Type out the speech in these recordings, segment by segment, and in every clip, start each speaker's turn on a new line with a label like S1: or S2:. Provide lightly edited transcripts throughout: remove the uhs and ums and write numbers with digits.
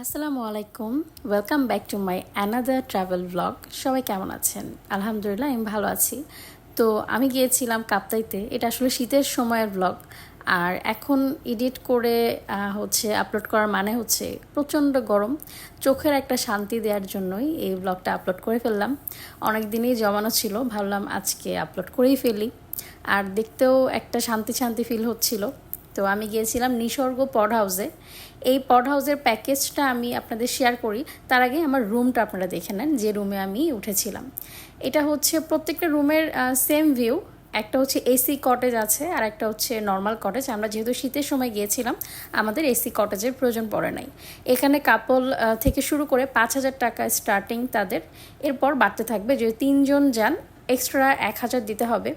S1: আসসালামু আলাইকুম, welcome back to my another travel blog. সবাই কেমন আছেন? আলহামদুলিল্লাহ আমি ভালো আছি। তো আমি গিয়েছিলাম কাপ্তাইতে। এটা আসলে শীতের সময়ের ব্লগ। আর এখন এডিট করে আপলোড করার মানে হচ্ছে প্রচণ্ড গরম, চোখের একটা শান্তি দেওয়ার জন্যই এই ব্লগটা আপলোড করে ফেললাম। অনেক দিনই জমানো ছিল, ভাবলাম আজকে আপলোড করেই ফেলি। আর দেখতেও একটা শান্তি শান্তি ফিল হচ্ছিল। তো আমি গিয়েছিলাম নিসর্গ পড হাউসে। এই পড হাউসের প্যাকেজটা আমি আপনাদের শেয়ার করি, তার আগে আমার রুমটা আপনারা দেখে নেন, যে রুমে আমি উঠেছিলাম। এটা হচ্ছে প্রত্যেকটা রুমের সেম ভিউ। একটা হচ্ছে এসি কটেজ আছে, আর একটা হচ্ছে নর্মাল কটেজ। আমরা যেহেতু শীতের সময় গিয়েছিলাম, আমাদের এসি কটেজের প্রয়োজন পড়ে নাই। এখানে কাপল থেকে শুরু করে 5,000 টাকা স্টার্টিং তাদের, এরপর বাড়তে থাকবে। যদি 3 জন যান এক্সট্রা 1,000 দিতে হবে।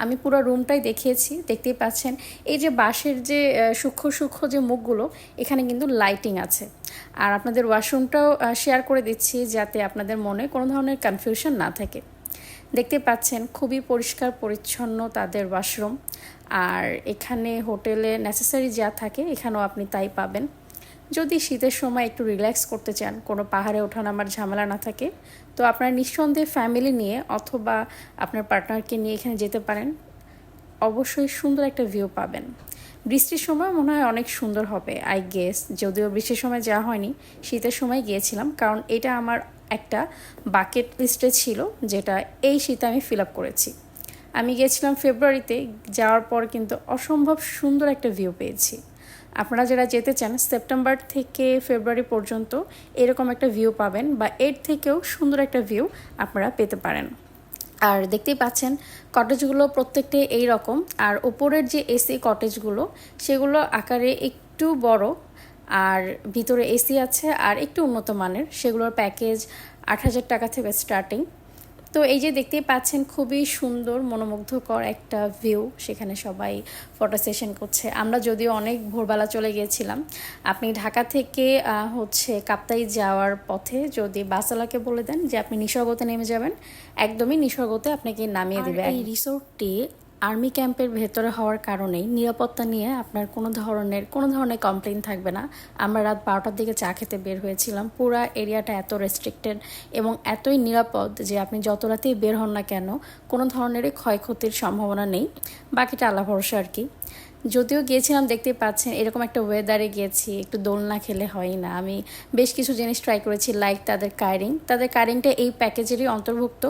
S1: আমি পুরো রুমটাই দেখিয়েছি, দেখতেই পাচ্ছেন। এই যে বাঁশের যে সূক্ষ্ম সূক্ষ্ম যে মুখগুলো, এখানে কিন্তু লাইটিং আছে। আর আপনাদের ওয়াশরুমটাও শেয়ার করে দিচ্ছি, যাতে আপনাদের মনে কোনো ধরনের কনফিউশন না থাকে। দেখতে পাচ্ছেন খুবই পরিষ্কার পরিচ্ছন্ন তাদের ওয়াশরুম। আর এখানে হোটেলে নেসেসারি যা থাকে এখানেও আপনি তাই পাবেন। যদি শীতের সময় একটু রিল্যাক্স করতে চান, কোনো পাহাড়ে ওঠানামার ঝামেলা না থাকে, তো আপনারা নিঃসন্দেহে ফ্যামিলি নিয়ে অথবা আপনার পার্টনারকে নিয়ে এখানে যেতে পারেন। অবশ্যই সুন্দর একটা ভিউ পাবেন। বৃষ্টির সময় মনে হয় অনেক সুন্দর হবে আই গেস, যদিও বৃষ্টির সময় যাওয়া হয়নি, শীতের সময় গিয়েছিলাম, কারণ এটা আমার একটা বাকেট লিস্টে ছিল, যেটা এই শীতে আমি ফিল আপ করেছি। আমি গিয়েছিলাম ফেব্রুয়ারিতে, যাওয়ার পর কিন্তু অসম্ভব সুন্দর একটা ভিউ পেয়েছি। আপনারা যারা যেতে চান সেপ্টেম্বর থেকে ফেব্রুয়ারি পর্যন্ত এরকম একটা ভিউ পাবেন, বা এর থেকেও সুন্দর একটা ভিউ আপনারা পেতে পারেন। আর দেখতেই পাচ্ছেন কটেজগুলো প্রত্যেকটাই এই রকম। আর ওপরের যে এসি কটেজগুলো, সেগুলো আকারে একটু বড়, আর ভিতরে এসি আছে আর একটু উন্নত মানের। সেগুলোর প্যাকেজ 8,000 টাকা থেকে স্টার্টিং। তো এই যে দেখতেই পাচ্ছেন খুবই সুন্দর মনোমুগ্ধকর একটা ভিউ, সেখানে সবাই ফটো সেশন করছে। আমরা যদিও অনেক ভোরবেলা চলে গিয়েছিলাম। আপনি ঢাকা থেকে কাপ্তাই যাওয়ার পথে যদি বাসওয়ালাকে বলে দেন যে আপনি নিসর্গতে নেমে যাবেন, একদমই নিসর্গতে আপনাকে নামিয়ে দেবে। এই রিসোর্টটি আর্মি ক্যাম্পের ভেতরে হওয়ার কারণেই নিরাপত্তা নিয়ে আপনার কোনো ধরনের কমপ্লেন থাকবে না। আমরা রাত 12টার দিকে চা খেতে বের হয়েছিলাম। পুরা এরিয়াটা এত রেস্ট্রিক্টেড এবং এতই নিরাপদ যে আপনি যত রাতেই বের হন না কেন, কোনো ধরনেরই ক্ষয়ক্ষতির সম্ভাবনা নেই। বাকিটা আল্লাহ ভরসা আর কি। যদিও গিয়েছিলাম, দেখতে পাচ্ছেন এরকম একটা ওয়েদারে গিয়েছি, একটু দোলনা খেলে হয় না। আমি বেশ কিছু জিনিস ট্রাই করেছি, লাইক তাদের কারিংটা এই প্যাকেজেরই অন্তর্ভুক্ত।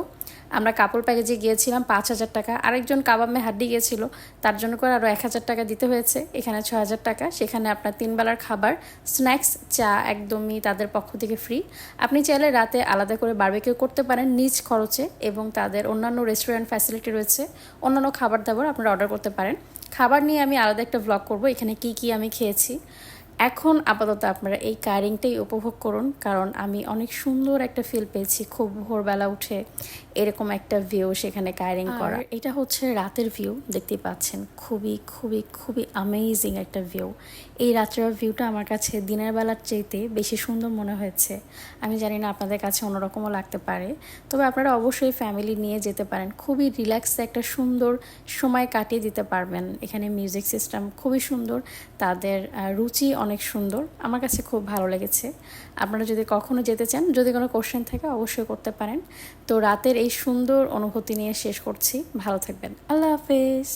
S1: আমরা কাপড় প্যাকেজে গিয়েছিলাম 5,000 টাকা। আরেকজন কাবাব মে হাড্ডি গিয়েছিল, তার জন্য করে আরও 1,000 টাকা দিতে হয়েছে। এখানে 6,000 টাকা। সেখানে আপনার 3 বেলার খাবার, স্ন্যাক্স, চা একদমই তাদের পক্ষ থেকে ফ্রি। আপনি চাইলে রাতে আলাদা করে বারবিকিউ করতে পারেন নিজ খরচে, এবং তাদের অন্যান্য রেস্টুরেন্ট ফ্যাসিলিটি রয়েছে, অন্যান্য খাবার দাবার আপনারা অর্ডার করতে পারেন। খাবার নিয়ে আমি আলাদা একটা ব্লগ করব, এখানে কি কি আমি খেয়েছি। এখন আপাতত আপনারা এই কারিংটাই উপভোগ করুন, কারণ আমি অনেক সুন্দর একটা ফিল পেয়েছি। খুব ভোরবেলা উঠে এরকম একটা ভিউ, সেখানে কারিং করা। এটা হচ্ছে রাতের ভিউ, দেখতেই পাচ্ছেন খুবই খুবই খুবই অ্যামেজিং একটা ভিউ। এই রাত্রের ভিউটা আমার কাছে দিনের বেলার চাইতে বেশি সুন্দর মনে হয়েছে। আমি জানি না আপনাদের কাছে অন্যরকমও লাগতে পারে, তবে আপনারা অবশ্যই ফ্যামিলি নিয়ে যেতে পারেন। খুবই রিল্যাক্সে একটা সুন্দর সময় কাটিয়ে দিতে পারবেন। এখানে মিউজিক সিস্টেম খুবই সুন্দর, তাদের রুচি অনেক সুন্দর, আমার কাছে খুব ভালো লেগেছে। আপনারা যদি কখনো যেতে চান, যদি কোনো কোশ্চেন থাকে অবশ্যই করতে পারেন। তো রাতের এই সুন্দর অনুভূতি নিয়ে শেষ করছি। ভালো থাকবেন, আল্লাহ হাফেজ।